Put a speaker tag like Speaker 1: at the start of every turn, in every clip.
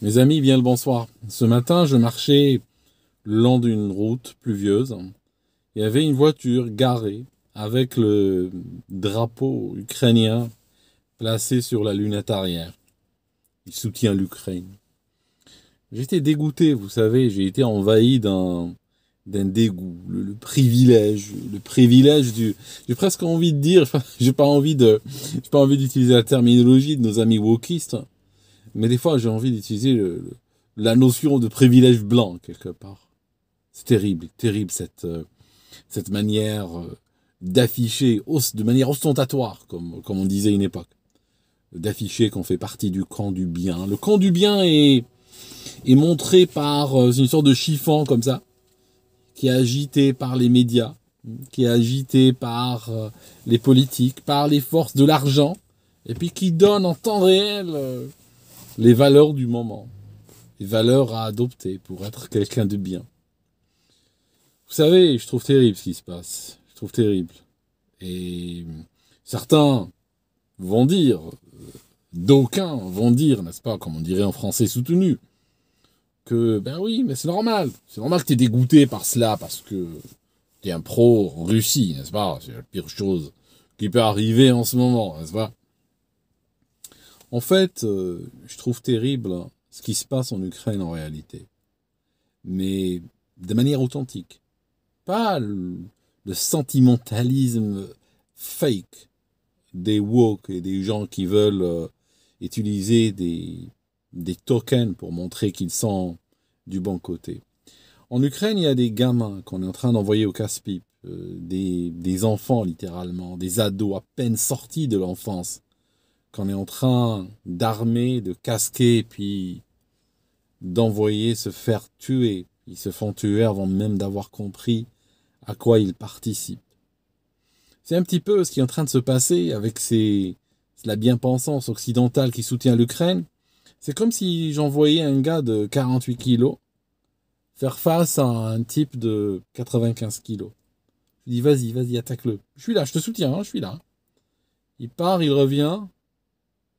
Speaker 1: Mes amis, bien le bonsoir. Ce matin, je marchais le long d'une route pluvieuse. Il y avait une voiture garée avec le drapeau ukrainien placé sur la lunette arrière. Il soutient l'Ukraine. J'étais dégoûté, vous savez, j'ai été envahi d'un dégoût, le privilège du, j'ai presque envie de dire, j'ai pas envie d'utiliser la terminologie de nos amis wokistes, mais des fois j'ai envie d'utiliser la notion de privilège blanc quelque part. C'est terrible, terrible cette manière d'afficher de manière ostentatoire, comme on disait à une époque, d'afficher qu'on fait partie du camp du bien. Le camp du bien est montré par une sorte de chiffon comme ça, qui est agité par les médias, qui est agité par les politiques, par les forces de l'argent, et puis qui donne en temps réel les valeurs du moment, les valeurs à adopter pour être quelqu'un de bien. Vous savez, je trouve terrible ce qui se passe. Je trouve terrible. Et certains vont dire, d'aucuns vont dire, n'est-ce pas, comme on dirait en français soutenu, que, ben oui, mais c'est normal. C'est normal que tu es dégoûté par cela, parce que tu es un pro-Russie, n'est-ce pas? C'est la pire chose qui peut arriver en ce moment, n'est-ce pas? En fait, je trouve terrible ce qui se passe en Ukraine en réalité. Mais de manière authentique. Pas le sentimentalisme fake des woke et des gens qui veulent utiliser des tokens pour montrer qu'ils sont du bon côté. En Ukraine, il y a des gamins qu'on est en train d'envoyer au casse-pipe, des enfants littéralement, des ados à peine sortis de l'enfance, qu'on est en train d'armer, de casquer, puis d'envoyer se faire tuer. Ils se font tuer avant même d'avoir compris à quoi ils participent. C'est un petit peu ce qui est en train de se passer avec la bien-pensance occidentale qui soutient l'Ukraine. C'est comme si j'envoyais un gars de 48 kilos faire face à un type de 95 kilos. Je lui dis, vas-y, attaque-le. Je suis là, je te soutiens, je suis là. Il part, il revient,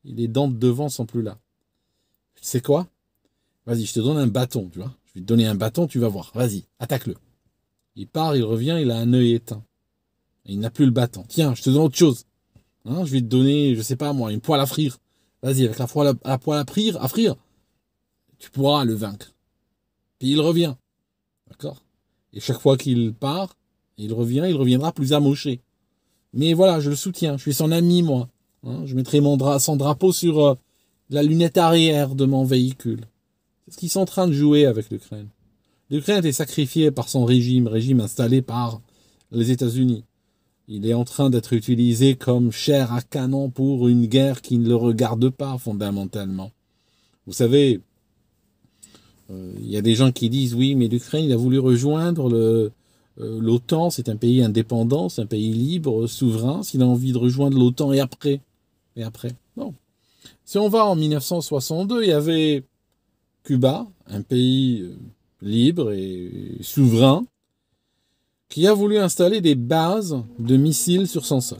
Speaker 1: les dents de devant sont plus là. Tu sais quoi? Vas-y, je te donne un bâton, tu vois. Je vais te donner un bâton, tu vas voir. Vas-y, attaque-le. Il part, il revient, il a un œil éteint. Il n'a plus le bâton. Tiens, je te donne autre chose. Je vais te donner, je sais pas moi, une poêle à frire. Vas-y, avec la poêle à frire, tu pourras le vaincre. Puis il revient. D'accord? Et chaque fois qu'il part, il reviendra plus amoché. Mais voilà, je le soutiens. Je suis son ami, moi. Je mettrai son drapeau sur la lunette arrière de mon véhicule. C'est ce qu'ils sont en train de jouer avec l'Ukraine. L'Ukraine a été sacrifiée par son régime installé par les États-Unis. Il est en train d'être utilisé comme chair à canon pour une guerre qui ne le regarde pas fondamentalement. Vous savez, il y a des gens qui disent oui, mais l'Ukraine, il a voulu rejoindre l'OTAN, c'est un pays indépendant, c'est un pays libre, souverain, s'il a envie de rejoindre l'OTAN et après. Non. Si on va en 1962, il y avait Cuba, un pays libre et souverain, qui a voulu installer des bases de missiles sur son sol.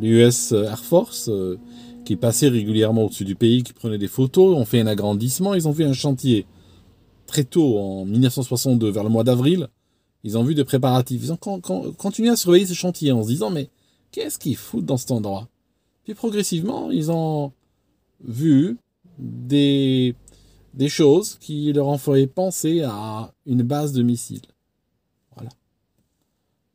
Speaker 1: L'US Air Force, qui passait régulièrement au-dessus du pays, qui prenait des photos, ont fait un agrandissement, ils ont fait un chantier. Très tôt, en 1962, vers le mois d'avril, ils ont vu des préparatifs. Ils ont continué à surveiller ce chantier en se disant, mais qu'est-ce qu'ils foutent dans cet endroit? Puis progressivement, ils ont vu des choses qui leur ont fait penser à une base de missiles. Voilà.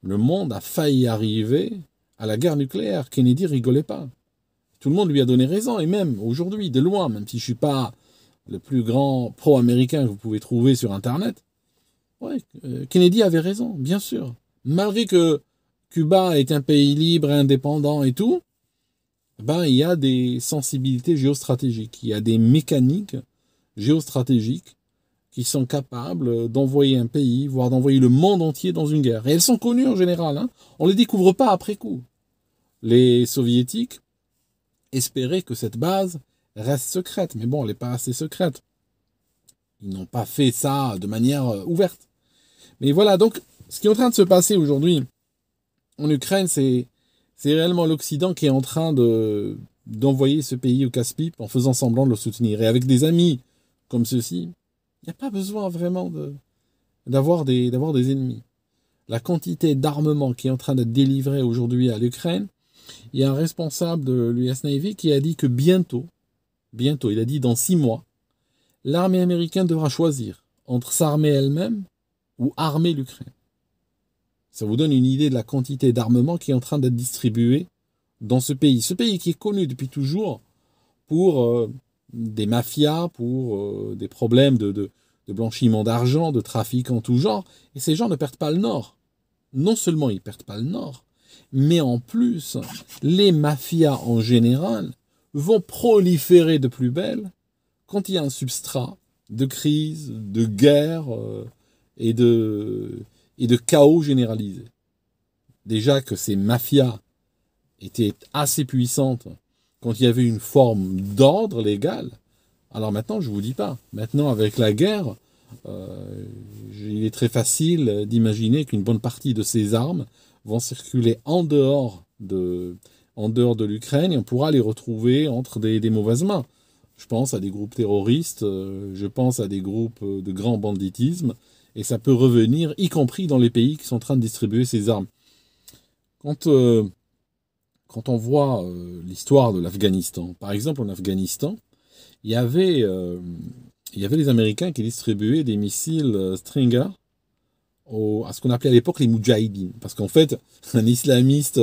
Speaker 1: Le monde a failli arriver à la guerre nucléaire. Kennedy rigolait pas. Tout le monde lui a donné raison. Et même aujourd'hui, de loin, même si je suis pas le plus grand pro-américain que vous pouvez trouver sur Internet, Kennedy avait raison, bien sûr. Malgré que Cuba est un pays libre, indépendant et tout, il y a des sensibilités géostratégiques. Il y a des mécaniques géostratégiques qui sont capables d'envoyer un pays, voire d'envoyer le monde entier dans une guerre. Et elles sont connues en général. On ne les découvre pas après coup. Les soviétiques espéraient que cette base reste secrète. Mais bon, elle n'est pas assez secrète. Ils n'ont pas fait ça de manière ouverte. Mais voilà, donc, ce qui est en train de se passer aujourd'hui en Ukraine, c'est réellement l'Occident qui est en train de d'envoyer ce pays au casse-pipe en faisant semblant de le soutenir. Et avec des amis comme ceux-ci, il n'y a pas besoin vraiment d'avoir des ennemis. La quantité d'armement qui est en train d'être délivrée aujourd'hui à l'Ukraine, il y a un responsable de l'US Navy qui a dit que bientôt, il a dit dans 6 mois, l'armée américaine devra choisir entre s'armer elle-même ou armer l'Ukraine. Ça vous donne une idée de la quantité d'armement qui est en train d'être distribuée dans ce pays. Ce pays qui est connu depuis toujours pour des mafias, pour des problèmes de blanchiment d'argent, de trafic en tout genre. Et ces gens ne perdent pas le nord. Non seulement ils ne perdent pas le nord, mais en plus, les mafias en général vont proliférer de plus belle quand il y a un substrat de crise, de guerre et de chaos généralisé. Déjà que ces mafias étaient assez puissantes quand il y avait une forme d'ordre légal. Alors maintenant, je ne vous dis pas. Maintenant, avec la guerre, il est très facile d'imaginer qu'une bonne partie de ces armes vont circuler en dehors de l'Ukraine et on pourra les retrouver entre des mauvaises mains. Je pense à des groupes terroristes, je pense à des groupes de grand banditisme, et ça peut revenir, y compris dans les pays qui sont en train de distribuer ces armes. Quand on voit l'histoire de l'Afghanistan, par exemple en Afghanistan, il y avait les Américains qui distribuaient des missiles Stinger à ce qu'on appelait à l'époque les Moudjahidines. Parce qu'en fait, un islamiste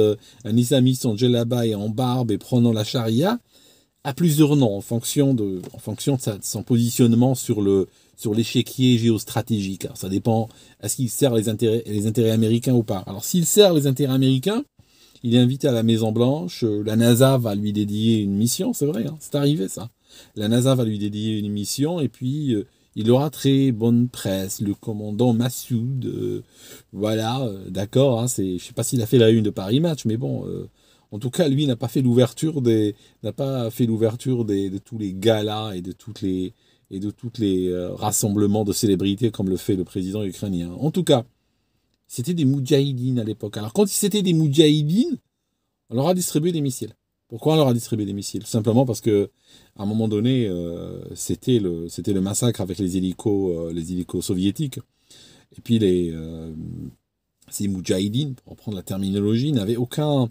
Speaker 1: en djellaba et en barbe et prenant la charia a plusieurs noms en fonction de son positionnement sur l'échiquier géostratégique. Alors, ça dépend, est-ce qu'il sert les intérêts américains ou pas. Alors s'il sert les intérêts américains, il est invité à la Maison Blanche, la NASA va lui dédier une mission, c'est vrai, c'est arrivé ça. La NASA va lui dédier une mission et puis il aura très bonne presse, le commandant Massoud, voilà, d'accord, je ne sais pas s'il a fait la une de Paris Match, mais bon, en tout cas, lui n'a pas fait l'ouverture de tous les galas et de toutes les rassemblements de célébrités comme le fait le président ukrainien. En tout cas, c'était des moudjahidines à l'époque. Alors quand c'était des moudjahidines, on leur a distribué des missiles. Pourquoi on leur a distribué des missiles? Simplement parce que à un moment donné, c'était le massacre avec les hélicos soviétiques. Et puis ces moudjahidines, pour reprendre la terminologie, n'avaient aucune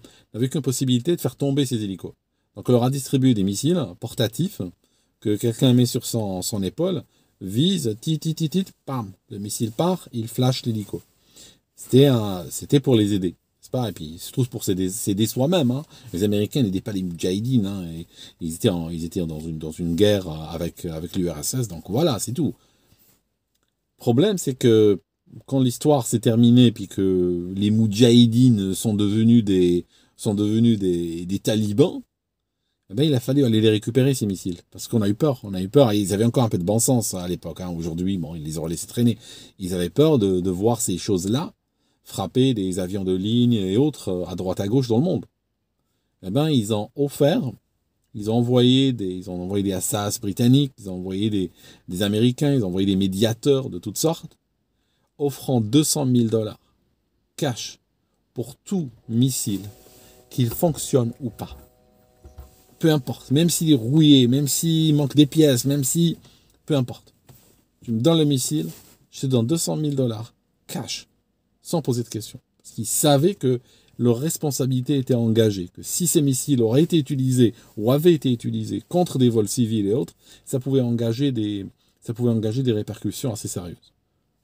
Speaker 1: possibilité de faire tomber ces hélicos. Donc on leur a distribué des missiles portatifs que quelqu'un met sur son épaule, vise, pam, le missile part, il flash l'hélico. C'était pour les aider. Et puis il se trouve pour s'aider soi-même. Les Américains n'aidaient pas les Moudjahidines. Et ils étaient dans une guerre avec l'URSS. Donc voilà, c'est tout. Le problème, c'est que quand l'histoire s'est terminée, puis que les Moudjahidines sont devenus des talibans, il a fallu aller les récupérer, ces missiles. Parce qu'on a eu peur. Et ils avaient encore un peu de bon sens à l'époque. Aujourd'hui, ils les auraient laissés traîner. Ils avaient peur de voir ces choses-là frapper des avions de ligne et autres à droite à gauche dans le monde. Ils ont offert, ils ont envoyé des SAS britanniques, ils ont envoyé des Américains, ils ont envoyé des médiateurs de toutes sortes, offrant $200,000 cash pour tout missile, qu'il fonctionne ou pas. Peu importe, même s'il est rouillé, même s'il manque des pièces, peu importe. Tu me donnes le missile, je te donne $200,000 cash. Sans poser de questions. Parce qu'ils savaient que leur responsabilité était engagée, que si ces missiles auraient été utilisés ou avaient été utilisés contre des vols civils et autres, ça pouvait engager des répercussions assez sérieuses.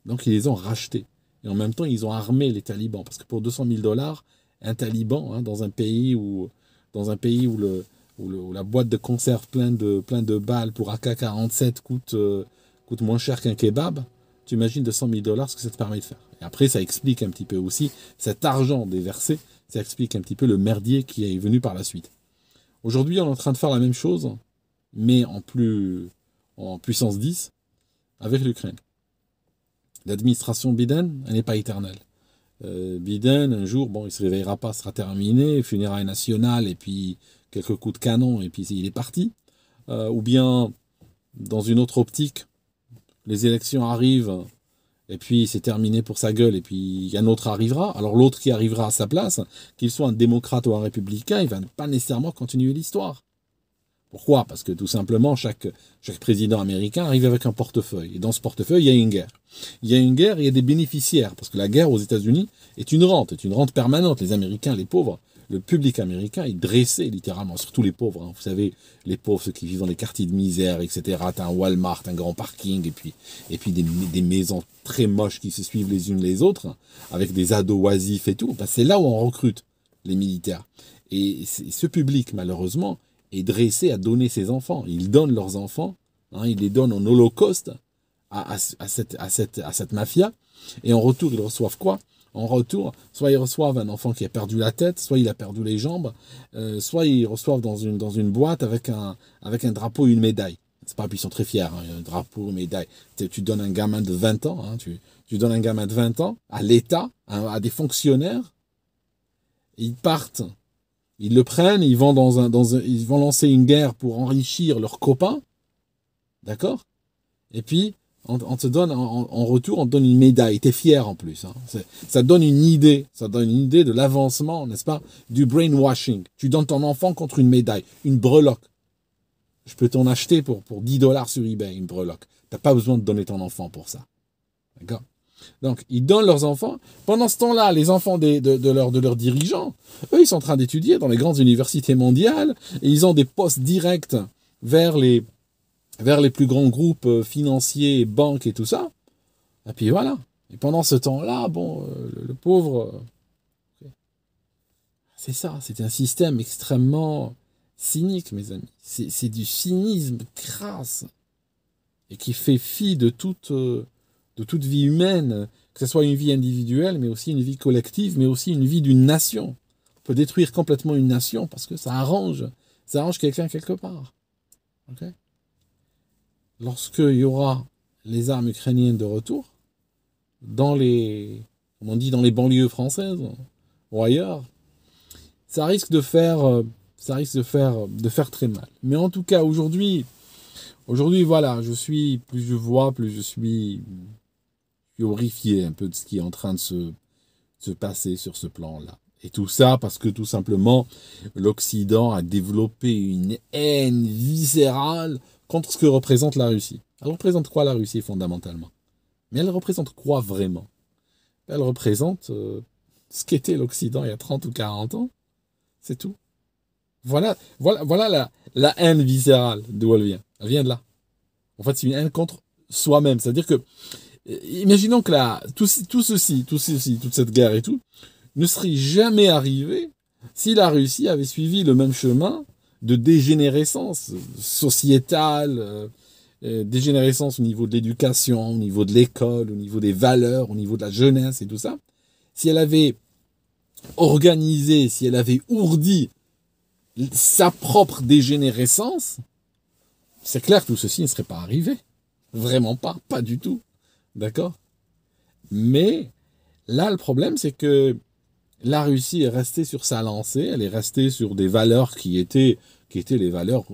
Speaker 1: Donc ils les ont rachetés. Et en même temps, ils ont armé les talibans. Parce que pour $200,000, un taliban, dans un pays où la boîte de conserve plein de balles pour AK-47 coûte moins cher qu'un kebab, tu imagines $200,000 ce que ça te permet de faire. Et après, ça explique un petit peu aussi cet argent déversé, ça explique un petit peu le merdier qui est venu par la suite. Aujourd'hui, on est en train de faire la même chose, mais en puissance 10, avec l'Ukraine. L'administration Biden, elle n'est pas éternelle. Biden, un jour, il ne se réveillera pas, sera terminé, funérailles nationales, et puis quelques coups de canon, et puis il est parti. Ou bien, dans une autre optique, les élections arrivent, et puis c'est terminé pour sa gueule, et puis un autre arrivera. Alors l'autre qui arrivera à sa place, qu'il soit un démocrate ou un républicain, il ne va pas nécessairement continuer l'histoire. Pourquoi? Parce que tout simplement, chaque président américain arrive avec un portefeuille. Et dans ce portefeuille, il y a une guerre. Il y a une guerre et il y a des bénéficiaires. Parce que la guerre aux États-Unis est une rente permanente. Les Américains, les pauvres, le public américain est dressé littéralement, surtout les pauvres. Hein. Vous savez, les pauvres, ceux qui vivent dans les quartiers de misère, etc. T'as un Walmart, un grand parking, et puis des maisons très moches qui se suivent les unes les autres, hein, avec des ados oisifs et tout. Ben, c'est là où on recrute les militaires. Et ce public, malheureusement, est dressé à donner ses enfants. Ils donnent leurs enfants, hein, ils les donnent en holocauste à cette mafia. Et en retour, ils reçoivent quoi? En retour, soit ils reçoivent un enfant qui a perdu la tête, soit il a perdu les jambes, soit ils reçoivent dans une boîte avec un drapeau et une médaille. C'est pas, puis ils sont très fiers, hein, un drapeau, une médaille. Tu donnes un gamin de 20 ans, hein, tu donnes un gamin de 20 ans à l'État, hein, à des fonctionnaires, ils partent, ils le prennent, ils vont ils vont lancer une guerre pour enrichir leurs copains, d'accord? Et puis, on te donne, en retour, on te donne une médaille. T'es fier en plus. Hein. Ça donne une idée. Ça donne une idée de l'avancement, n'est-ce pas, du brainwashing. Tu donnes ton enfant contre une médaille, une breloque. Je peux t'en acheter pour 10 $ sur eBay, une breloque. T'as pas besoin de donner ton enfant pour ça. D'accord? Donc, ils donnent leurs enfants. Pendant ce temps-là, les enfants de leurs dirigeants, eux, ils sont en train d'étudier dans les grandes universités mondiales et ils ont des postes directs vers les plus grands groupes financiers, banques et tout ça. Et puis voilà. Et pendant ce temps-là, bon, le pauvre... c'est ça, c'est un système extrêmement cynique, mes amis. C'est du cynisme crasse. Et qui fait fi de toute vie humaine, que ce soit une vie individuelle, mais aussi une vie collective, mais aussi une vie d'une nation. On peut détruire complètement une nation parce que ça arrange quelqu'un quelque part. Ok? Lorsqu'il y aura les armes ukrainiennes de retour, comme on dit, dans les banlieues françaises ou ailleurs, ça risque de faire très mal. Mais en tout cas, aujourd'hui, voilà, plus je vois, plus je suis horrifié un peu de ce qui est en train de se passer sur ce plan-là. Et tout ça parce que tout simplement, l'Occident a développé une haine viscérale contre ce que représente la Russie. Elle représente quoi la Russie fondamentalement? Mais elle représente quoi vraiment? Elle représente ce qu'était l'Occident il y a 30 ou 40 ans. C'est tout. Voilà la haine viscérale d'où elle vient. Elle vient de là. En fait, c'est une haine contre soi-même. C'est-à-dire que, imaginons que toute cette guerre et tout, ne serait jamais arrivé si la Russie avait suivi le même chemin de dégénérescence sociétale, dégénérescence au niveau de l'éducation, au niveau de l'école, au niveau des valeurs, au niveau de la jeunesse et tout ça. Si elle avait organisé, si elle avait ourdi sa propre dégénérescence, c'est clair que tout ceci ne serait pas arrivé. Vraiment pas du tout. D'accord? Mais là, le problème, c'est que la Russie est restée sur sa lancée, elle est restée sur des valeurs qui étaient les valeurs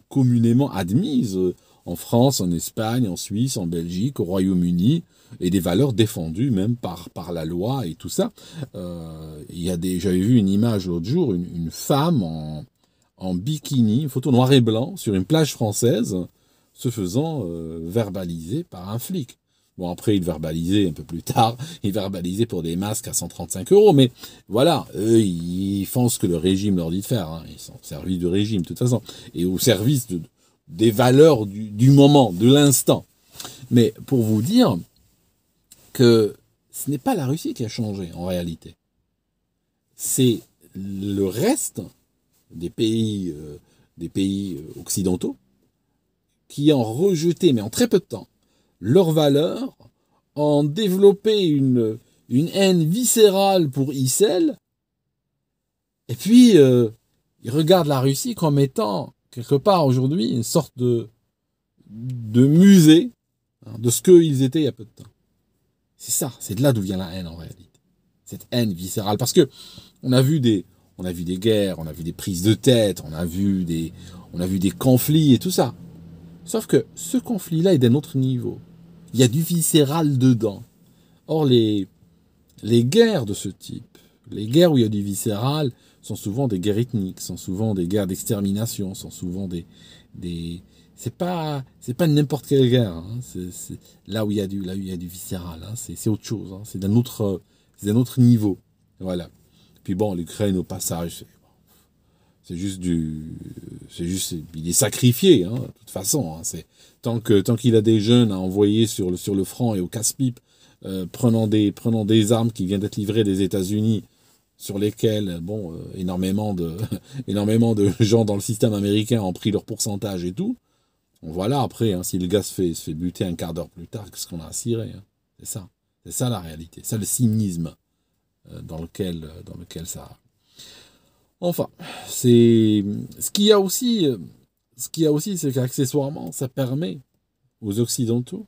Speaker 1: communément admises en France, en Espagne, en Suisse, en Belgique, au Royaume-Uni, et des valeurs défendues même par la loi et tout ça. J'avais vu une image l'autre jour, une femme en bikini, une photo noir et blanc, sur une plage française, se faisant verbaliser par un flic. Bon, après, il verbalisait un peu plus tard, il verbalisait pour des masques à 135 €, mais voilà, eux, ils font ce que le régime leur dit de faire, hein. Ils sont au service du régime, de toute façon, et au service des valeurs du moment, de l'instant. Mais pour vous dire que ce n'est pas la Russie qui a changé, en réalité. C'est le reste des pays occidentaux qui ont rejeté, mais en très peu de temps, leurs valeurs, ont développé une haine viscérale pour Issel, et puis ils regardent la Russie comme étant, quelque part aujourd'hui, une sorte de musée, hein, de ce qu'ils étaient il y a peu de temps. C'est ça, c'est de là d'où vient la haine en réalité. Cette haine viscérale, parce que on a vu des guerres, on a vu des prises de tête, on a vu des conflits et tout ça. Sauf que ce conflit-là est d'un autre niveau. Il y a du viscéral dedans. Or, les guerres de ce type, les guerres où il y a du viscéral, sont souvent des guerres ethniques, sont souvent des guerres d'extermination, sont souvent des... C'est pas n'importe quelle guerre. Hein. C'est là où il y a du viscéral. Hein. C'est autre chose. Hein. C'est d'un autre niveau. Voilà. Puis bon, l'Ukraine au passage, il est sacrifié. Hein, de toute façon. Hein. Tant qu'il a des jeunes à envoyer sur le front et au casse-pipe, prenant des armes qui viennent d'être livrées des États-Unis, sur lesquelles énormément de gens dans le système américain ont pris leur pourcentage et tout. Voilà, après, hein, si le gars se fait buter un quart d'heure plus tard, qu'est-ce qu'on a à cirer, hein. C'est ça la réalité, c'est le cynisme dans lequel ça... Enfin, c'est... Ce qu'il y a aussi, c'est qu'accessoirement, ça permet aux Occidentaux,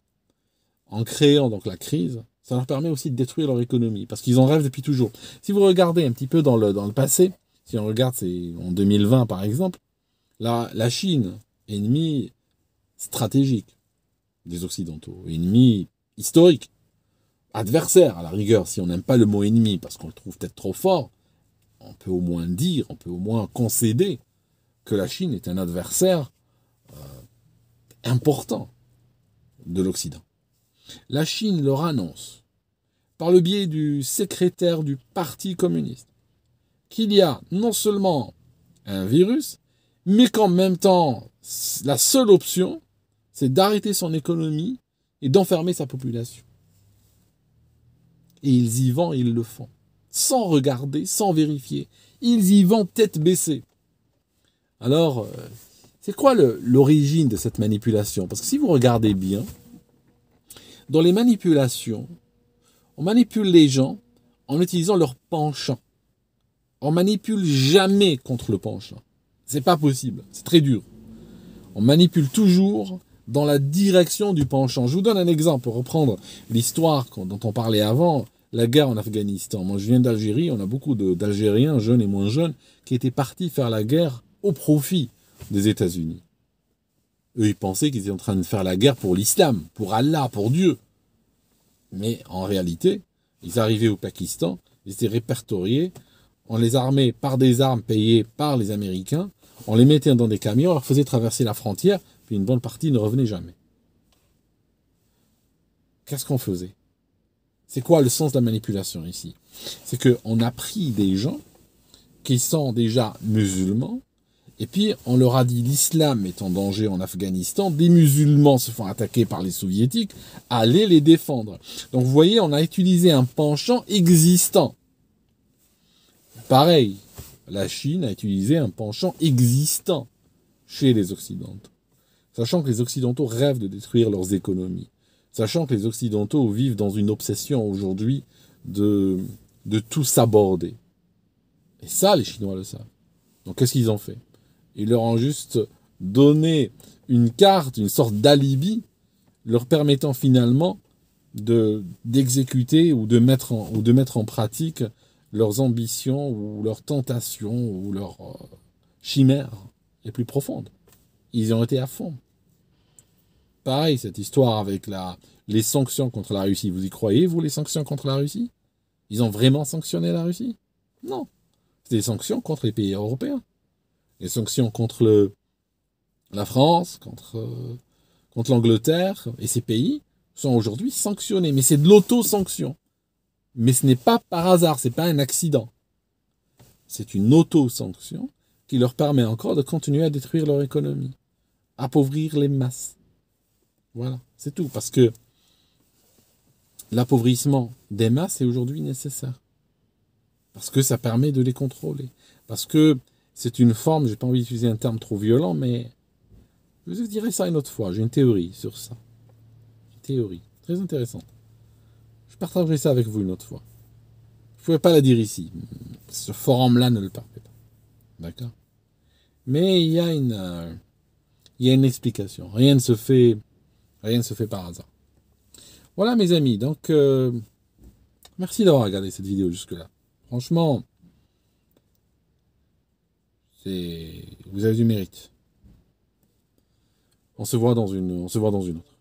Speaker 1: en créant donc la crise, ça leur permet aussi de détruire leur économie, parce qu'ils en rêvent depuis toujours. Si vous regardez un petit peu dans le passé, si on regarde, c'est en 2020 par exemple, la Chine, ennemie stratégique des Occidentaux, ennemi historique, adversaire à la rigueur, si on n'aime pas le mot ennemi parce qu'on le trouve peut-être trop fort, on peut au moins dire, on peut au moins concéder que la Chine est un adversaire important de l'Occident. La Chine leur annonce, par le biais du secrétaire du Parti communiste, qu'il y a non seulement un virus, mais qu'en même temps, la seule option, c'est d'arrêter son économie et d'enfermer sa population. Et ils y vont, ils le font. Sans regarder, sans vérifier. Ils y vont tête baissée. Alors, c'est quoi l'origine de cette manipulation? Parce que si vous regardez bien, dans les manipulations, on manipule les gens en utilisant leur penchant. On manipule jamais contre le penchant. C'est pas possible, c'est très dur. On manipule toujours dans la direction du penchant. Je vous donne un exemple pour reprendre l'histoire dont on parlait avant, la guerre en Afghanistan. Moi, je viens d'Algérie, on a beaucoup d'Algériens, jeunes et moins jeunes, qui étaient partis faire la guerre au profit des États-Unis. Eux, ils pensaient qu'ils étaient en train de faire la guerre pour l'islam, pour Allah, pour Dieu. Mais en réalité, ils arrivaient au Pakistan, ils étaient répertoriés, on les armait par des armes payées par les Américains, on les mettait dans des camions, on leur faisait traverser la frontière, puis une bonne partie ne revenait jamais. Qu'est-ce qu'on faisait? C'est quoi le sens de la manipulation ici? C'est qu'on a pris des gens qui sont déjà musulmans, et puis on leur a dit l'islam est en danger en Afghanistan, des musulmans se font attaquer par les soviétiques, allez les défendre. Donc vous voyez, on a utilisé un penchant existant. Pareil, la Chine a utilisé un penchant existant chez les Occidentaux. Sachant que les Occidentaux rêvent de détruire leurs économies. Sachant que les Occidentaux vivent dans une obsession aujourd'hui de tout s'aborder. Et ça, les Chinois le savent. Donc qu'est-ce qu'ils ont fait? Ils leur ont juste donné une carte, une sorte d'alibi, leur permettant finalement d'exécuter ou de mettre en pratique leurs ambitions ou leurs tentations ou leurs chimères les plus profondes. Ils ont été à fond. Pareil, cette histoire avec les sanctions contre la Russie. Vous y croyez, vous, les sanctions contre la Russie? Ils ont vraiment sanctionné la Russie? Non. C'est des sanctions contre les pays européens. Les sanctions contre la France, contre l'Angleterre et ces pays sont aujourd'hui sanctionnés. Mais c'est de l'auto-sanction. Mais ce n'est pas par hasard, ce n'est pas un accident. C'est une auto-sanction qui leur permet encore de continuer à détruire leur économie, appauvrir les masses. Voilà, c'est tout. Parce que l'appauvrissement des masses est aujourd'hui nécessaire. Parce que ça permet de les contrôler. Parce que c'est une forme, j'ai pas envie d'utiliser un terme trop violent, mais je vous dirai ça une autre fois. J'ai une théorie sur ça. Une théorie très intéressante. Je partagerai ça avec vous une autre fois. Je ne pouvais pas la dire ici. Ce forum-là ne le permet pas. D'accord? Mais il y a une explication. Rien ne se fait par hasard. Voilà mes amis. Donc, merci d'avoir regardé cette vidéo jusque-là. Franchement, vous avez du mérite. On se voit dans une autre.